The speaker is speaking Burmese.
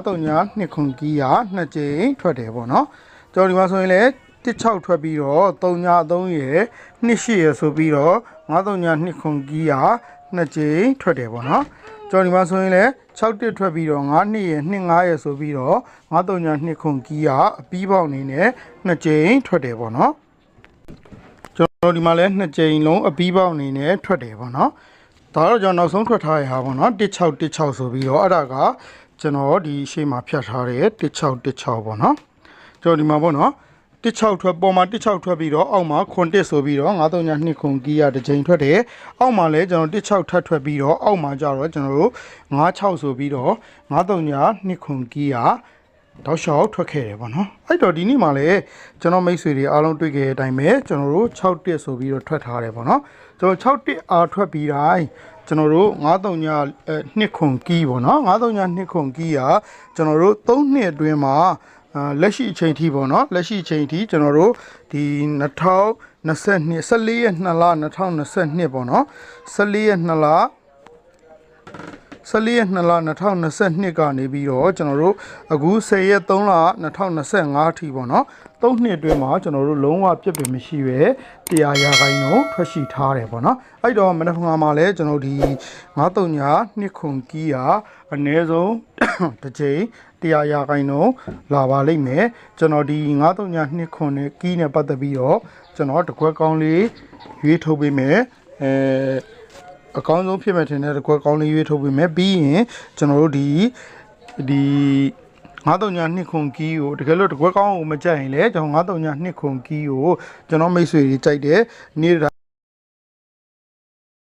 တော့ညာနှစ်ခွန်ကြီးရနှစ်ကြိမ်ထွက်တယ်ပေါ့နော်ကျွန်တော်ဒီမှာဆိုရင်လည်း16ထွက်ပြီးတော့3ည3ရယ်2 8ရယ်ဆိုပြီးတော့9ညနှစ်ခွန်ကြီးရနှစ်ကြိမ်ထွက်တယ်ပေါ့နော်ကျွန်တော်ဒီမှာဆိုရင်လည်း6တစ်ထွက်ပြီးတော့9နှစ်ရယ်2 9ရယ်ဆိုပြီးတော့9ညနှစ်ခွန်ကြီးရအပြီးပေါက်အနေနဲ့နှစ်ကြိမ်ထွက်တယ်ပေါ့နော်ကျွန်တော်ဒီမှာလည်းနှစ်ကြိမ်လုံးအပြီးပေါက်အနေနဲ့ထွက်တယ်ပေါ့နော်ဒါတော့ကျွန်တော်နောက်ဆုံးထွက်ထားရဟာပေါ့နော်16ဆိုပြီးတော့အဲ့ဒါကကျွန်တော်ဒီရှေ့မှာဖြတ်ထားတယ်16ပေါ့နော်ကျွန်တော်ဒီမှာပေါ့နော်16ထွက်ပေါ်မှာ16ထွက်ပြီးတော့အောက်မှာခွန်1ဆိုပြီးတော့9 3 2ခွန်ကြီးရတစ်ချိန်ထွက်တယ်အောက်မှာလည်းကျွန်တော်16ထပ်ထွက်ပြီးတော့အောက်မှာကျတော့ကျွန်တော်တို့96ဆိုပြီးတော့9 3 2ခွန်ကြီးရတောက်လျှောက်ထွက်ခဲ့တယ်ပေါ့နော်အဲ့တော့ဒီနေ့မှာလည်းကျွန်တော်မိတ်ဆွေတွေအားလုံးတွေ့ခဲ့တဲ့အတိုင်းပဲကျွန်တော်တို့6တက်ဆိုပြီးတော့ထွက်ထားတယ်ပေါ့နော်ကျွန်တော်6တက်အားထွက်ပြီးတိုင်းကျွန်တော်တို့9 3 2ခွန်ကြီးပေါ့နော်9 3 2ခွန်ကြီးရကျွန်တော်တို့3နှစ်အတွင်းမှာလက်ရှိအချိန်ထိပေါ့နော်လက်ရှိအချိန်ထိကျွန်တော်တို့ဒီ2022 14ရက်2လ2022ပေါ့နော်14ရက်2လ14ရက်2လ2022ကနေပြီးတော့ကျွန်တော်တို့အခု10ရက်3လ2025အထိပေါ့နော်3နှစ်အတွင်းမှာကျွန်တော်တို့လုံးဝပြည့်ပြည့်မရှိပဲ100ရာခိုင်နှုန်းထွက်ရှိထားတယ်ပေါ့နော်အဲ့တော့မနက်ဖြန်မှာလည်းကျွန်တော်ဒီ9 3 2ခွန်ကြီးရအနည်းဆုံးတစ်ချိန်100ရာခိုင်နှုန်းလာပါလိမ့်မယ်ကျွန်တော်ဒီ9 3 2ခွန်နဲ့ကီးနဲ့ပတ်သက်ပြီးတော့ကျွန်တော်တကွက်ကောင်းလေးရွေးထုတ်ပေးမယ်အကောင်းဆုံးဖြစ်မဲ့ထင်တဲ့တကွက်ကောင်းလေးရွေးထုတ်ပေးမယ်ပြီးရင်ကျွန်တော်တို့ဒီ9 3 2ခွန်ကီးကိုတကယ်လို့တကွက်ကောင်းကိုမကြိုက်ရင်လည်းကျွန်တော်9 3 2ခွန်ကီးကိုကျွန်တော်မိတ်ဆွေတွေကြိုက်တယ်နေ့